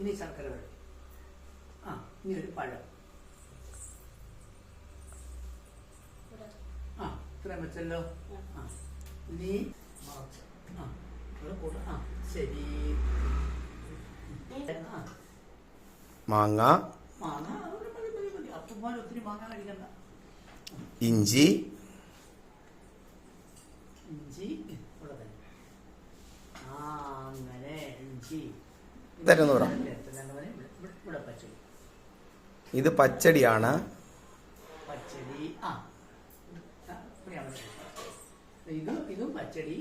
ഇനി ശർക്കര വരട്ടി. ഇനി ഒരു പഴം. ഇത്രയും വെച്ചല്ലോ. ഇനി ശരി. മാങ്ങ, അപ്പന്മാർ ഒത്തിരി മാങ്ങ കഴിക്കണ്ട. ഇഞ്ചി, ഇവിടെ തന്നെ. അങ്ങനെ ഇഞ്ചി തരുന്നു പറ. ഇവിടെ പച്ചടി. ഇത് പച്ചടിയാണ്. പച്ചടി. ഇതും പച്ചടി.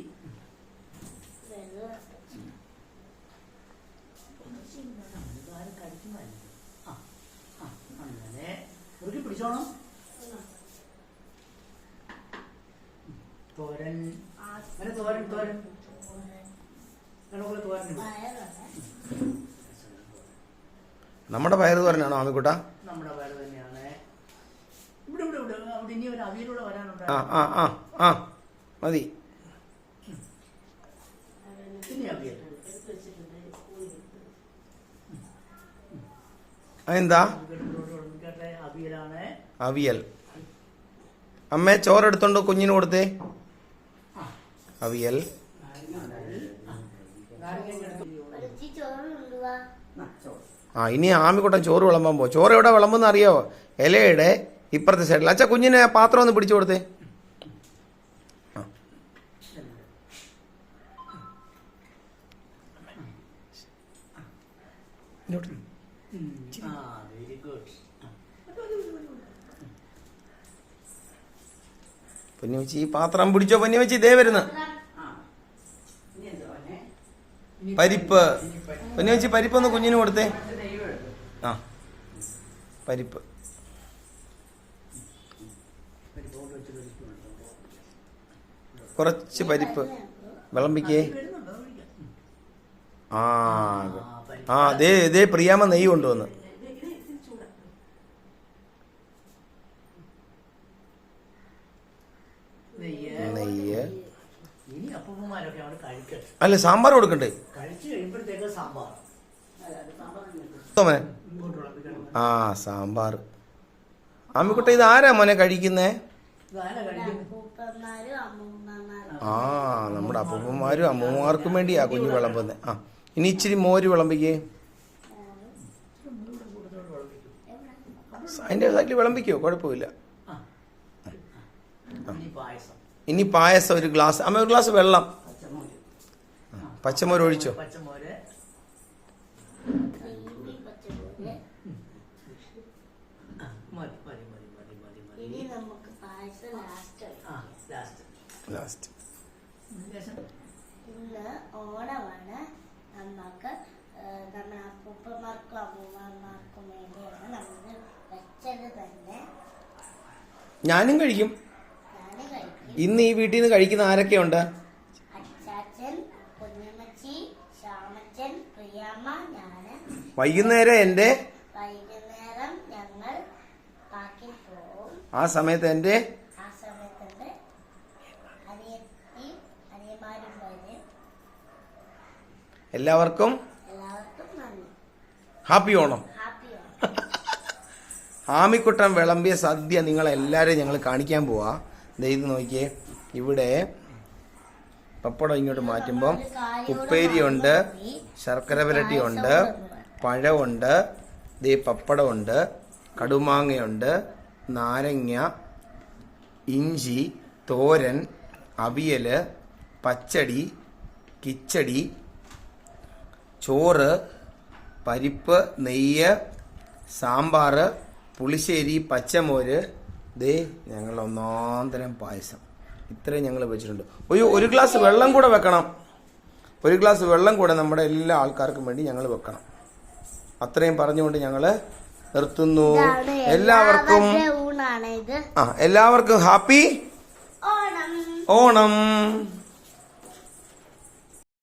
അങ്ങനെ മുറുക്കി പിടിച്ചോണം. തോരൻ. തോരൻ തോരൻ നമ്മുടെ പയറ് തോരനാണോ ആമിക്കുട്ട? നമ്മുടെ പയറ് തന്നെയാണ്. ഇവിടെ ഇവിടെ ഇവിടെ അവിടെ ഇനി ഒരു അവിയലൂടെ വരാനുണ്ട്. മതി. ഇനി അവിയൽ. അതെന്താ? അവിയലാണ്. അവിയൽ. അമ്മേ ചോറെടുത്തോണ്ട് കുഞ്ഞിന് കൊടുത്തേ. അവിയൽ. ഇനി ആമിക്കുട്ടൻ ചോറ് വിളമ്പാൻ പോ. ചോറ് എവിടെ വിളമ്പെന്ന് അറിയാവോ? ഇലയുടെ ഇപ്പുറത്തെ സൈഡിൽ. അച്ഛാ കുഞ്ഞിനെ പാത്രം ഒന്ന് പിടിച്ചു കൊടുത്തേ. പൊന്നിവച്ചി ഈ പാത്രം പിടിച്ചോ. പൊന്നിവച്ചി ദേ വരുന്നു. പരിപ്പ്. പൊന്നിവച്ചി പരിപ്പൊന്ന് കുഞ്ഞിന് കൊടുത്തേ. പരിപ്പ്. കുറച്ച് പരിപ്പ് വിളമ്പിക്കേ. ദേ പ്രിയാമ്മ നെയ്യ് കൊണ്ടുവന്ന്. നെയ്യ്. അല്ല സാമ്പാർ കൊടുക്കണ്ടേ? സാമ്പാർ. ആമിക്കുട്ട ഇത് ആരാ മോനെ കഴിക്കുന്നേ? നമ്മുടെ അപ്പൂപ്പന്മാരും അമ്മൂമാർക്കും വേണ്ടിയാ കുഞ്ഞു വിളമ്പുന്നേ. ഇനി ഇച്ചിരി മോര് വിളമ്പിക്കേ. അതിന്റെ സൈഡിൽ വിളമ്പിക്കോ, കുഴപ്പമില്ല. ഇനി പായസം ഒരു ഗ്ലാസ്. അമ്മ ഒരു ഗ്ലാസ് വെള്ളം. പച്ചമോര് ഒഴിച്ചോ. ലാസ്റ്റ്. ഇന്ന് ഓണമാണ്. നമുക്ക് നമ്മുടെ അപ്പൂപ്പന്മാർക്കും അമ്മൂമ്മമാർക്കും വേണ്ടിയാണ് നമ്മൾ വെച്ചത് തന്നെ. ഞാനും കഴിക്കും. ഇന്ന് ഈ വീട്ടിൽ നിന്ന് കഴിക്കുന്ന ആരൊക്കെയുണ്ട്? അച്ചാച്ചൻ, കുഞ്ഞമ്മച്ചി, ശ്യാമച്ചൻ, പ്രിയാമ്മ, ഞാന്. വൈകുന്നേരം ഞങ്ങൾ പാർക്കിൽ പോവും. ആ സമയത്ത് എന്റെ അനിയന്മാരും വരും. എല്ലാവർക്കും നന്ദി. ഹാപ്പി ഓണം. ആമിക്കുട്ടൻ വിളമ്പിയ സദ്യ നിങ്ങളെല്ലാവരെയും ഞങ്ങൾ കാണിക്കാൻ പോവാ. ഇത് നോക്കിയേ. ഇവിടെ പപ്പടം ഇങ്ങോട്ട് മാറ്റുമ്പം ഉപ്പേരിയുണ്ട്, ശർക്കര പുരട്ടിയുണ്ട്, പഴമുണ്ട്, പപ്പടമുണ്ട്, കടുമാങ്ങയുണ്ട്, നാരങ്ങ, ഇഞ്ചി, തോരൻ, അവിയൽ, പച്ചടി, കിച്ചടി, ചോറ്, പരിപ്പ്, നെയ്യ്, സാമ്പാർ, പുളിശ്ശേരി, പച്ചമോര്, ഞങ്ങൾ ഒന്നാന്തരം പായസം. ഇത്രയും ഞങ്ങൾ വെച്ചിട്ടുണ്ട്. ഒരു ഗ്ലാസ് വെള്ളം കൂടെ വെക്കണം. ഒരു ഗ്ലാസ് വെള്ളം കൂടെ നമ്മുടെ എല്ലാ ആൾക്കാർക്കും വേണ്ടി ഞങ്ങൾ വെക്കണം. അത്രയും പറഞ്ഞുകൊണ്ട് ഞങ്ങൾ നിർത്തുന്നു. എല്ലാവർക്കും ഹാപ്പി ഓണം.